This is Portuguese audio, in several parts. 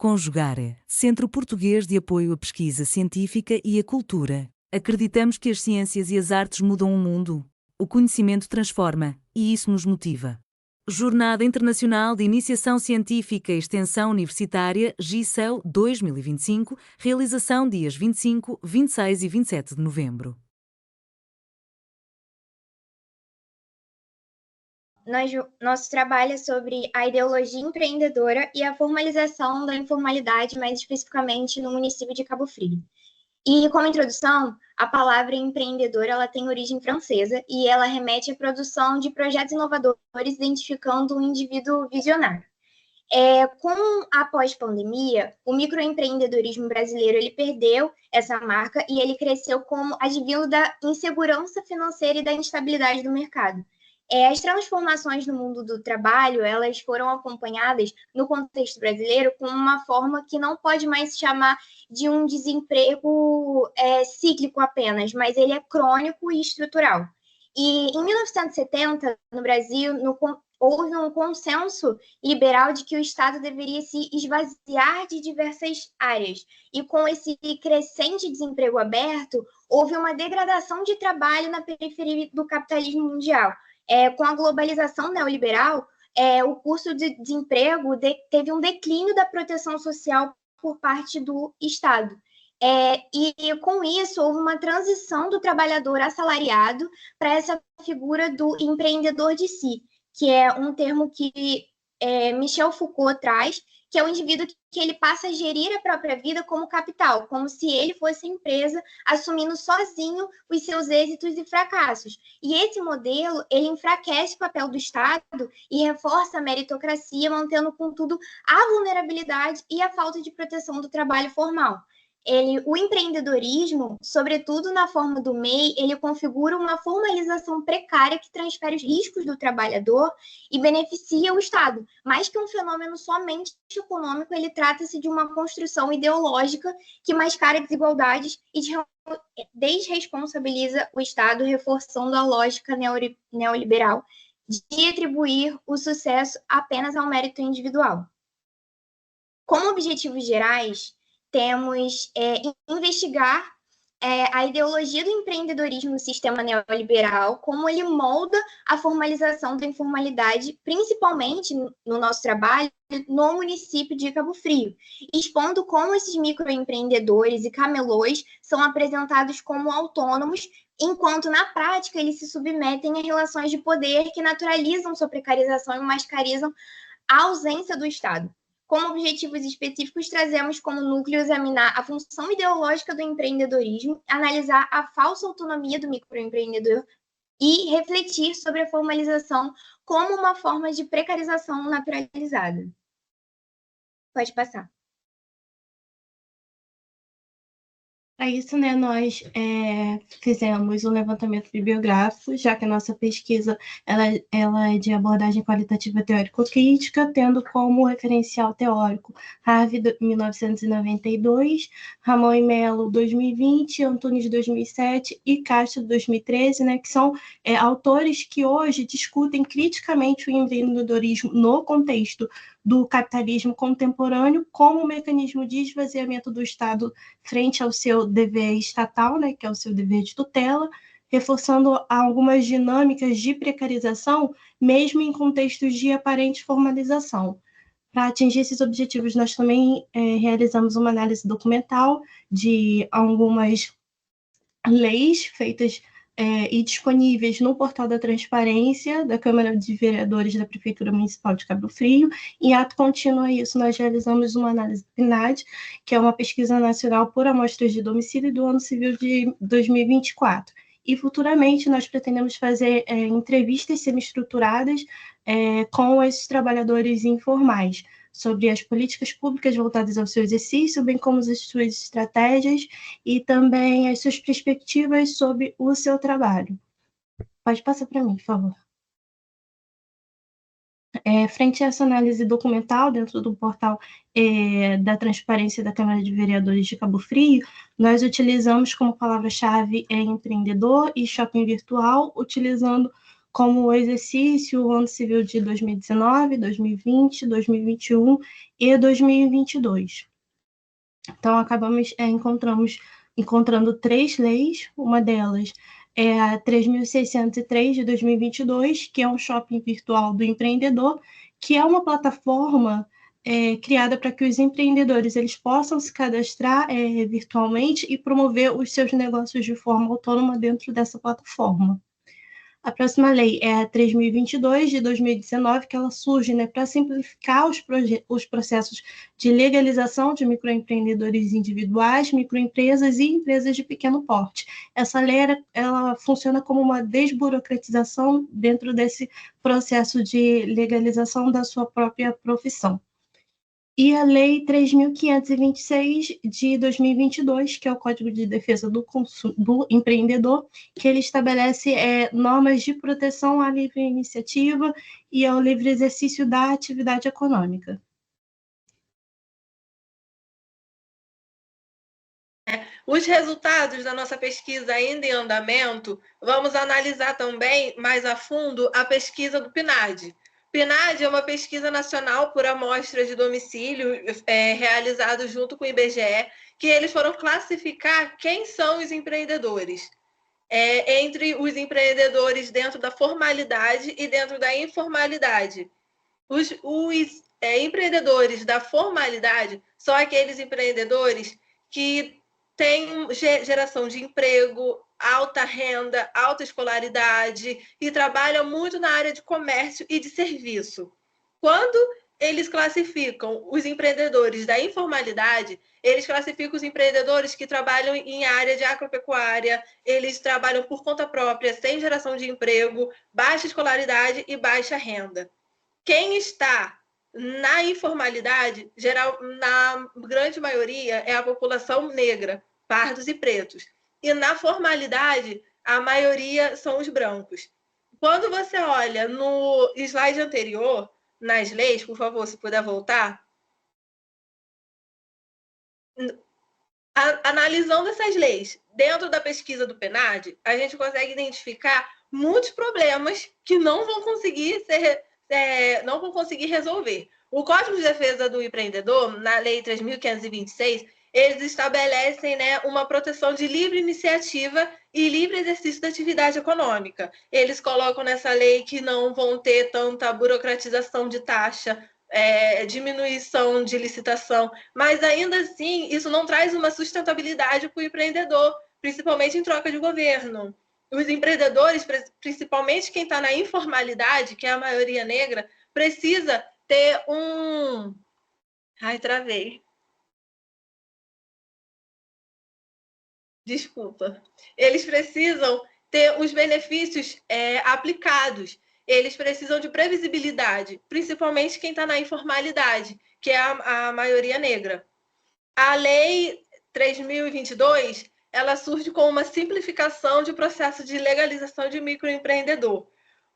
Conjugare, Centro Português de Apoio à Pesquisa Científica e à Cultura. Acreditamos que as ciências e as artes mudam o mundo. O conhecimento transforma, e isso nos motiva. Jornada Internacional de Iniciação Científica e Extensão Universitária, GICEL 2025, realização dias 25, 26 e 27 de novembro. Nosso trabalho é sobre a ideologia empreendedora e a formalização da informalidade, mais especificamente no município de Cabo Frio. E, como introdução, a palavra empreendedor ela tem origem francesa e ela remete à produção de projetos inovadores, identificando um indivíduo visionário. Com a pós-pandemia, o microempreendedorismo brasileiro ele perdeu essa marca e ele cresceu como advindo da insegurança financeira e da instabilidade do mercado. As transformações no mundo do trabalho, elas foram acompanhadas no contexto brasileiro com uma forma que não pode mais se chamar de um desemprego cíclico apenas, mas ele é crônico e estrutural. E em 1970, no Brasil, houve um consenso liberal de que o Estado deveria se esvaziar de diversas áreas. E com esse crescente desemprego aberto, houve uma degradação de trabalho na periferia do capitalismo mundial. Com a globalização neoliberal, o custo de desemprego teve um declínio da proteção social por parte do Estado. E com isso, houve uma transição do trabalhador assalariado para essa figura do empreendedor de si, que é um termo que Michel Foucault traz, que é o indivíduo que ele passa a gerir a própria vida como capital, como se ele fosse empresa, assumindo sozinho os seus êxitos e fracassos. E esse modelo, ele enfraquece o papel do Estado e reforça a meritocracia, mantendo, contudo, a vulnerabilidade e a falta de proteção do trabalho formal. O empreendedorismo, sobretudo na forma do MEI, ele configura uma formalização precária que transfere os riscos do trabalhador e beneficia o Estado. Mais que um fenômeno somente econômico, ele trata-se de uma construção ideológica que mascara desigualdades e desresponsabiliza o Estado, reforçando a lógica neoliberal de atribuir o sucesso apenas ao mérito individual. Como objetivos gerais, temos investigar a ideologia do empreendedorismo no sistema neoliberal, como ele molda a formalização da informalidade, principalmente no nosso trabalho, no município de Cabo Frio, expondo como esses microempreendedores e camelôs são apresentados como autônomos, enquanto na prática eles se submetem a relações de poder que naturalizam sua precarização e mascarizam a ausência do Estado. Como objetivos específicos, trazemos como núcleo examinar a função ideológica do empreendedorismo, analisar a falsa autonomia do microempreendedor e refletir sobre a formalização como uma forma de precarização naturalizada. Pode passar. Para isso, né, nós fizemos um levantamento bibliográfico, já que a nossa pesquisa ela é de abordagem qualitativa teórico-crítica, tendo como referencial teórico Harvey, 1992, Ramon e Mello, 2020, Antunes, 2007 e Castro, 2013, né, que são autores que hoje discutem criticamente o empreendedorismo no contexto do capitalismo contemporâneo como um mecanismo de esvaziamento do Estado frente ao seu dever estatal, né, que é o seu dever de tutela, reforçando algumas dinâmicas de precarização, mesmo em contextos de aparente formalização. Para atingir esses objetivos, nós também realizamos uma análise documental de algumas leis feitas e disponíveis no portal da Transparência da Câmara de Vereadores da Prefeitura Municipal de Cabo Frio. Em ato contínuo a isso, nós realizamos uma análise do PNAD, que é uma pesquisa nacional por amostras de domicílio do ano civil de 2024. E futuramente nós pretendemos fazer entrevistas semi-estruturadas com esses trabalhadores informais, sobre as políticas públicas voltadas ao seu exercício, bem como as suas estratégias e também as suas perspectivas sobre o seu trabalho. Pode passar para mim, por favor. Frente a essa análise documental dentro do portal da Transparência da Câmara de Vereadores de Cabo Frio, nós utilizamos como palavra-chave empreendedor e shopping virtual, utilizando como o exercício, o ano civil de 2019, 2020, 2021 e 2022. Então, acabamos encontrando 3 leis, uma delas é a 3.603 de 2022, que é um shopping virtual do empreendedor, que é uma plataforma criada para que os empreendedores eles possam se cadastrar virtualmente e promover os seus negócios de forma autônoma dentro dessa plataforma. A próxima lei é a 3.022 de 2019, que ela surge, né, para simplificar os processos de legalização de microempreendedores individuais, microempresas e empresas de pequeno porte. Essa lei ela funciona como uma desburocratização dentro desse processo de legalização da sua própria profissão. E a Lei 3.526 de 2022, que é o Código de Defesa do Empreendedor, que ele estabelece normas de proteção à livre iniciativa e ao livre exercício da atividade econômica. Os resultados da nossa pesquisa ainda em andamento, vamos analisar também mais a fundo a pesquisa do PNAD. PNAD é uma pesquisa nacional por amostra de domicílio realizada junto com o IBGE, que eles foram classificar quem são os empreendedores. Entre os empreendedores dentro da formalidade e dentro da informalidade. Os empreendedores da formalidade são aqueles empreendedores que têm geração de emprego, alta renda, alta escolaridade e trabalham muito na área de comércio e de serviço. Quando eles classificam os empreendedores da informalidade, eles classificam os empreendedores que trabalham em área de agropecuária, eles trabalham por conta própria, sem geração de emprego, baixa escolaridade e baixa renda. Quem está na informalidade, na grande maioria, é a população negra, pardos e pretos. E na formalidade, a maioria são os brancos. Quando você olha no slide anterior, nas leis, por favor, se puder voltar, analisando essas leis dentro da pesquisa do PNAD, a gente consegue identificar muitos problemas que não vão conseguir resolver. O Código de Defesa do Empreendedor, na Lei 3.526, eles estabelecem, né, uma proteção de livre iniciativa e livre exercício da atividade econômica. Eles colocam nessa lei que não vão ter tanta burocratização de taxa, diminuição de licitação, mas ainda assim isso não traz uma sustentabilidade para o empreendedor, principalmente em troca de governo. Os empreendedores, principalmente quem está na informalidade, que é a maioria negra, precisa ter um... Ai, travei. Desculpa. Eles precisam ter os benefícios aplicados. Eles precisam de previsibilidade, principalmente quem está na informalidade, que é a maioria negra. A Lei 3.022, ela surge com uma simplificação de processo de legalização de microempreendedor.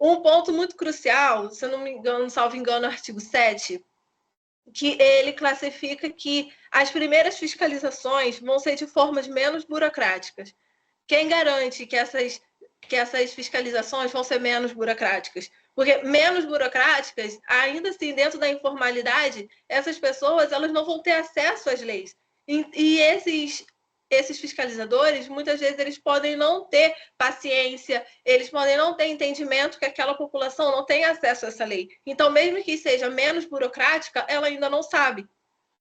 Um ponto muito crucial, se eu não me engano, salvo engano, o artigo 7, que ele classifica que as primeiras fiscalizações vão ser de formas menos burocráticas. Quem garante que essas fiscalizações vão ser menos burocráticas? Porque menos burocráticas, ainda assim, dentro da informalidade, essas pessoas elas não vão ter acesso às leis. E esses fiscalizadores, muitas vezes, eles podem não ter paciência, eles podem não ter entendimento que aquela população não tem acesso a essa lei. Então, mesmo que seja menos burocrática, ela ainda não sabe,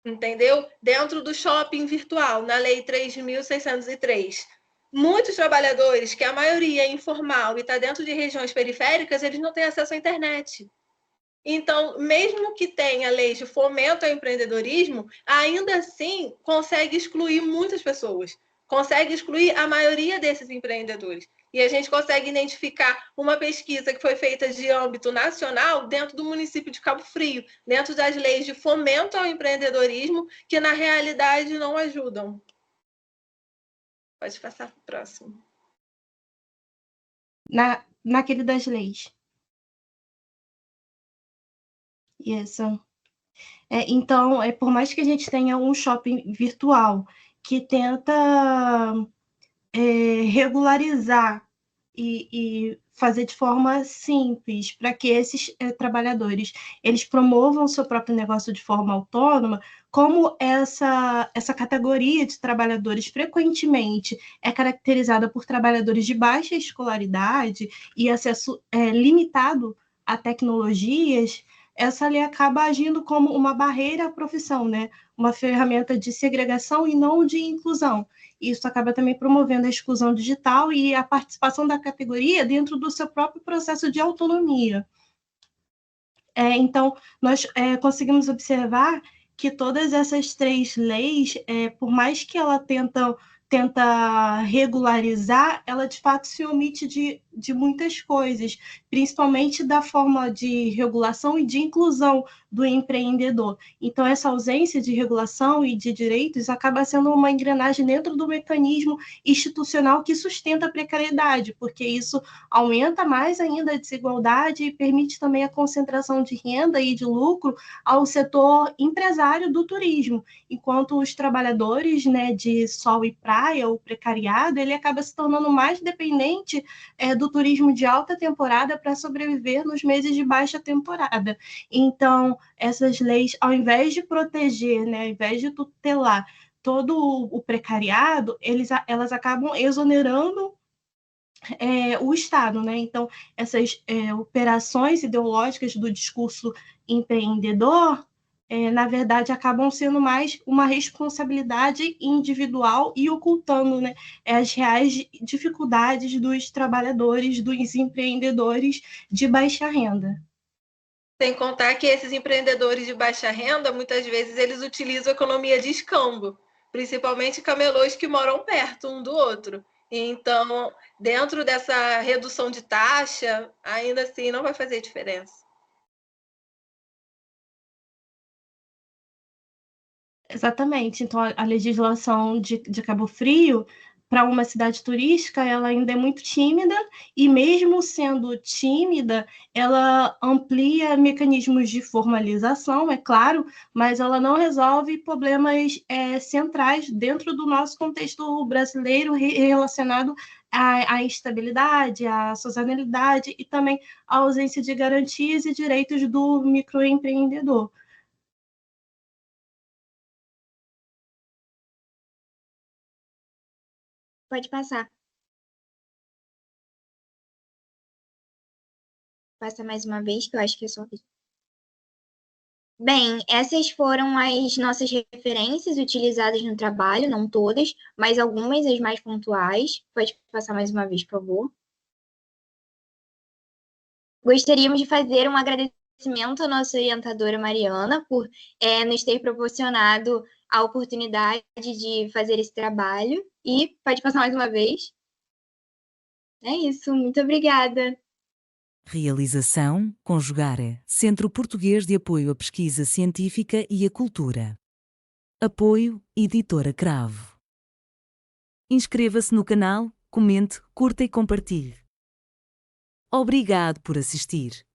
entendeu? Dentro do shopping virtual, na Lei 3.603, muitos trabalhadores, que a maioria é informal e está dentro de regiões periféricas, eles não têm acesso à internet. Então, mesmo que tenha leis de fomento ao empreendedorismo, ainda assim consegue excluir muitas pessoas, consegue excluir a maioria desses empreendedores. E a gente consegue identificar uma pesquisa que foi feita de âmbito nacional dentro do município de Cabo Frio, dentro das leis de fomento ao empreendedorismo, que na realidade não ajudam. Pode passar para o próximo. Naquele das leis. Isso. Então, por mais que a gente tenha um shopping virtual que tenta regularizar e fazer de forma simples, para que esses trabalhadores eles promovam o seu próprio negócio de forma autônoma, como essa categoria de trabalhadores frequentemente é caracterizada por trabalhadores de baixa escolaridade e acesso limitado a tecnologias, essa lei acaba agindo como uma barreira à profissão, né? Uma ferramenta de segregação e não de inclusão. Isso acaba também promovendo a exclusão digital e a participação da categoria dentro do seu próprio processo de autonomia. Então, nós conseguimos observar que todas essas 3 leis, por mais que ela tenta regularizar, ela de fato se omite de muitas coisas, principalmente da forma de regulação e de inclusão do empreendedor. Então, essa ausência de regulação e de direitos acaba sendo uma engrenagem dentro do mecanismo institucional que sustenta a precariedade, porque isso aumenta mais ainda a desigualdade e permite também a concentração de renda e de lucro ao setor empresário do turismo, enquanto os trabalhadores, né, de sol e praia, o precariado, ele acaba se tornando mais dependente do turismo de alta temporada para sobreviver nos meses de baixa temporada. Então, essas leis, ao invés de proteger, né, ao invés de tutelar todo o precariado, elas acabam exonerando o Estado, né? Então, essas operações ideológicas do discurso empreendedor, na verdade, acabam sendo mais uma responsabilidade individual e ocultando, né, as reais dificuldades dos trabalhadores, dos empreendedores de baixa renda. Sem contar que esses empreendedores de baixa renda, muitas vezes, eles utilizam a economia de escambo, principalmente camelôs que moram perto um do outro. Então, dentro dessa redução de taxa, ainda assim não vai fazer diferença. Exatamente. Então, a legislação de Cabo Frio, para uma cidade turística, ela ainda é muito tímida, e mesmo sendo tímida, ela amplia mecanismos de formalização, é claro, mas ela não resolve problemas centrais dentro do nosso contexto brasileiro relacionado à instabilidade, à sazonalidade e também à ausência de garantias e direitos do microempreendedor. Pode passar. Passa mais uma vez, que eu acho que é só. Bem, essas foram as nossas referências utilizadas no trabalho, não todas, mas algumas, as mais pontuais. Pode passar mais uma vez, por favor. Gostaríamos de fazer um agradecimento à nossa orientadora Mariana por nos ter proporcionado a oportunidade de fazer esse trabalho. E pode passar mais uma vez. É isso, muito obrigada. Realização, Conjugare, Centro Português de Apoio à Pesquisa Científica e à Cultura. Apoio, Editora Cravo. Inscreva-se no canal, comente, curta e compartilhe. Obrigado por assistir.